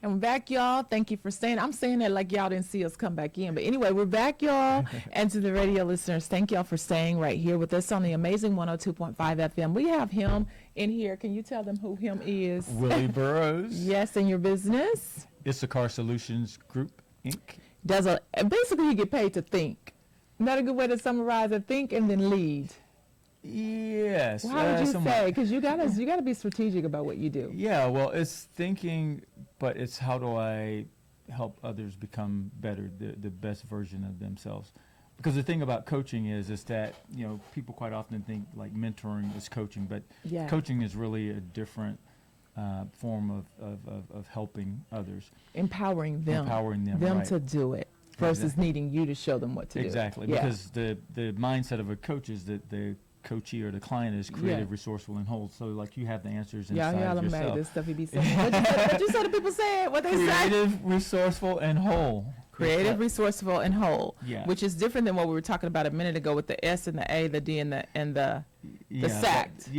And we're back, y'all. Thank you for staying. I'm saying that like y'all didn't see us come back in. But anyway, we're back, y'all. And to the radio listeners, thank y'all for staying right here with us on the amazing 102.5 FM. We have him in here. Can you tell them who him is? Willie Burroughs. Yes, and your business? Issachar Solutions Group, Inc. Basically, you get paid to think. Not a good way to summarize it. Think and then lead. Yes. Well, how would you say? Because you gotta be strategic about what you do. Yeah, well, it's thinking, but it's how do I help others become better, the best version of themselves. Because the thing about coaching is that, people quite often think like mentoring is coaching, but coaching is really a different form of helping others. Empowering them right. to do it versus needing you to show them what to do. Exactly, because the mindset of a coach is that the coachee or the client is creative, resourceful, and whole. So, like, you have the answers inside yourself. Made this stuff he be saying. What you say the people say? What they say? Creative, resourced,ful, and whole. Creative, resourceful, and whole. Yeah. Which is different than what we were talking about a minute ago with the S and the A, the D, and the SACT.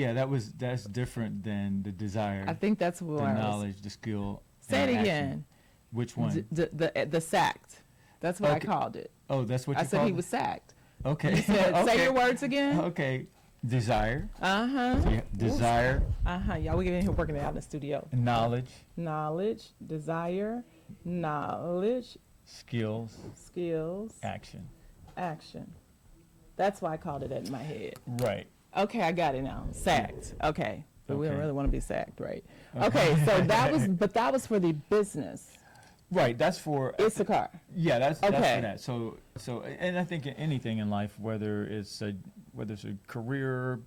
That's different than the desire. I think that's what the knowledge, the skill. Say it again. Which one? The SACT. That's what I called it. Oh, that's what you called it? I said he was sacked. Okay. You said, say your words again. Okay. Desire. Uh-huh. Desire. Uh-huh. Y'all, we get in here working it out in the studio. Knowledge. Desire. Knowledge. Skills. Action. That's why I called it that in my head. Right. Okay, I got it now. Sacked. Okay. But we don't really want to be sacked, right? Okay, so that was for the business. Right, that's for Issachar. Yeah, that's for that. So, and I think anything in life, whether it's a career,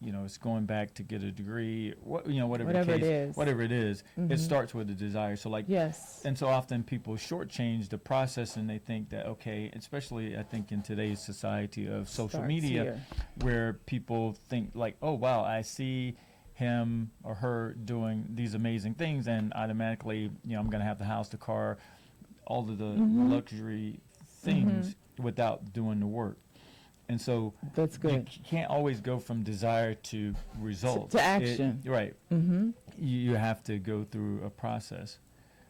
it's going back to get a degree, whatever it is, it starts with a desire. So, like, and so often people shortchange the process, and they think that especially I think in today's society of social media, where people think like, oh wow, I see him or her doing these amazing things, and automatically, I'm going to have the house, the car, all of the luxury things without doing the work. And so that's good. You can't always go from desire to results. To action. Right. You have to go through a process.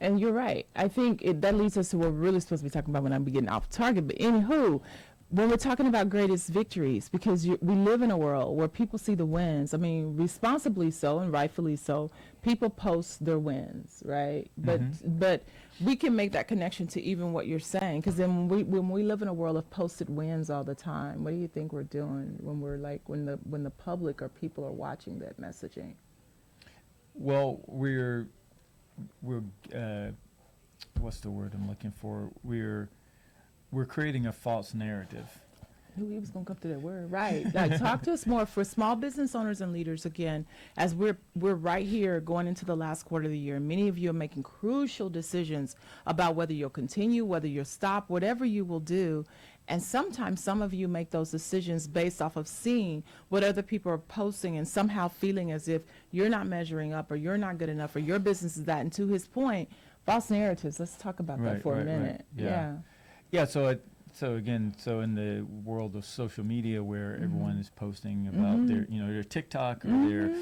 And you're right. I think that leads us to what we're really supposed to be talking about when I'm getting off target. But anywho, when we're talking about greatest victories, because we live in a world where people see the wins. I mean, responsibly so and rightfully so, people post their wins, right? But we can make that connection to even what you're saying, because then when we live in a world of posted wins all the time, what do you think we're doing when we're like when the public or people are watching that messaging? Well, we're what's the word I'm looking for? We're creating a false narrative. Knew he was going to come to that word. Right. Like, talk to us more for small business owners and leaders again, as we're right here going into the last quarter of the year. Many of you are making crucial decisions about whether you'll continue, whether you'll stop, whatever you will do. And sometimes some of you make those decisions based off of seeing what other people are posting and somehow feeling as if you're not measuring up or you're not good enough or your business is that. And to his point, false narratives. Let's talk about that for a minute. Right. Yeah. So in the world of social media, where everyone is posting about their TikTok or their,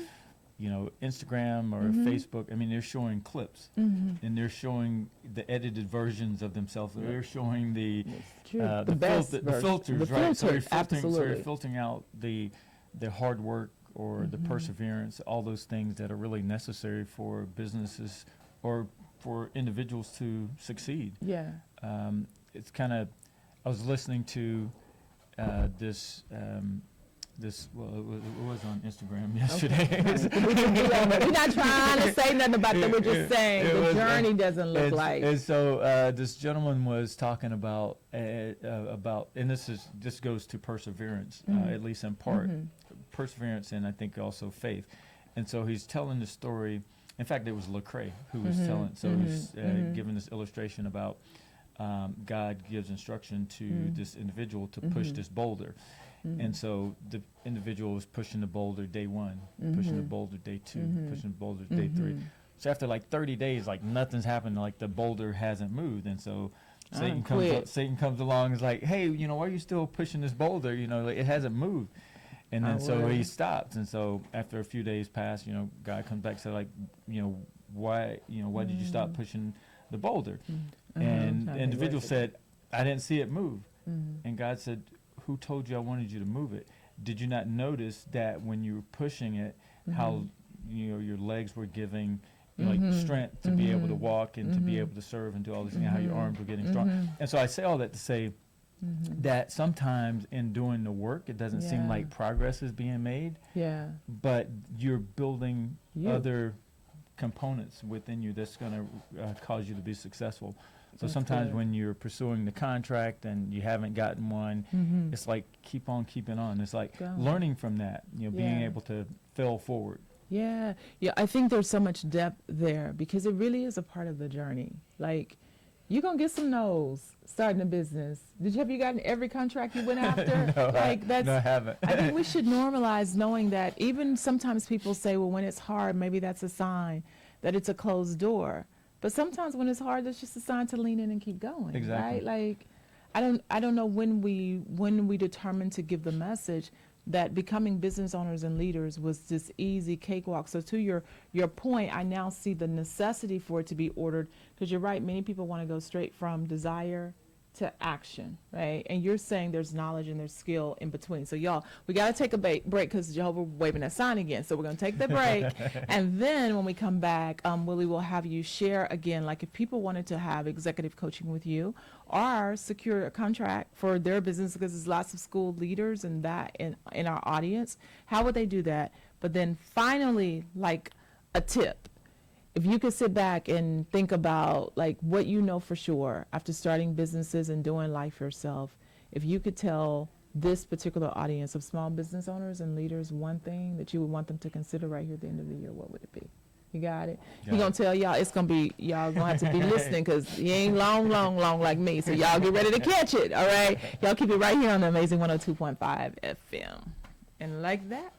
Instagram or Facebook. I mean, they're showing clips, and they're showing the edited versions of themselves. They're showing the filters, right? So you're filtering out the hard work or the perseverance, all those things that are really necessary for businesses or for individuals to succeed. Yeah. It's kind of. I was listening to this. It was on Instagram yesterday. We're not trying to say nothing about that. We're just saying the journey doesn't look like. And so this gentleman was talking about, and this goes to perseverance, at least in part, perseverance, and I think also faith. And so he's telling the story. In fact, it was Lecrae who was telling. So he's giving this illustration about. God gives instruction to this individual to push this boulder. And so the individual was pushing the boulder day 1, pushing the boulder day 2, pushing the boulder day 3. So after like 30 days, like nothing's happened, like the boulder hasn't moved. And so Satan comes along and is like, hey, why are you still pushing this boulder? Like, it hasn't moved. And then so he stops. And so after a few days pass, God comes back and said, like, why did you stop pushing the boulder? Mm-hmm. And Uh-huh. the individual said, I didn't see it move. Mm-hmm. And God said, who told you I wanted you to move it? Did you not notice that when you were pushing it, how your legs were giving like strength to be able to walk and to be able to serve and do all these things, how your arms were getting strong? And so I say all that to say that sometimes in doing the work, it doesn't seem like progress is being made, but you're building other components within you that's going to cause you to be successful. So That's sometimes good. when you're pursuing the contract and you haven't gotten one, it's like keep on keeping on. It's like Go. learning from that, being Yeah. able to fail forward. Yeah, I think there's so much depth there because it really is a part of the journey. Like, you're going to get some no's starting a business. Have you gotten every contract you went after? No, that's, I haven't. I think we should normalize knowing that even sometimes people say, well, when it's hard, maybe that's a sign that it's a closed door. But sometimes when it's hard, that's just a sign to lean in and keep going. Exactly. Right? Like, I don't know when we determined to give the message that becoming business owners and leaders was this easy cakewalk. So to your point, I now see the necessity for it to be ordered, because you're right, many people want to go straight from desire to action, right? And you're saying there's knowledge and there's skill in between. So y'all, we got to take a break because Jehovah waving that sign again. So we're going to take the break. And then when we come back, Willie will have you share again, like if people wanted to have executive coaching with you or secure a contract for their business, because there's lots of school leaders and that in our audience, how would they do that? But then finally, like a tip. If you could sit back and think about like what you know for sure after starting businesses and doing life yourself, if you could tell this particular audience of small business owners and leaders one thing that you would want them to consider right here at the end of the year, what would it be? You got it? He's going to tell y'all, it's going to be, y'all going to have to be listening because he ain't long like me. So y'all get ready to catch it, all right? Y'all keep it right here on the Amazing 102.5 FM. And like that,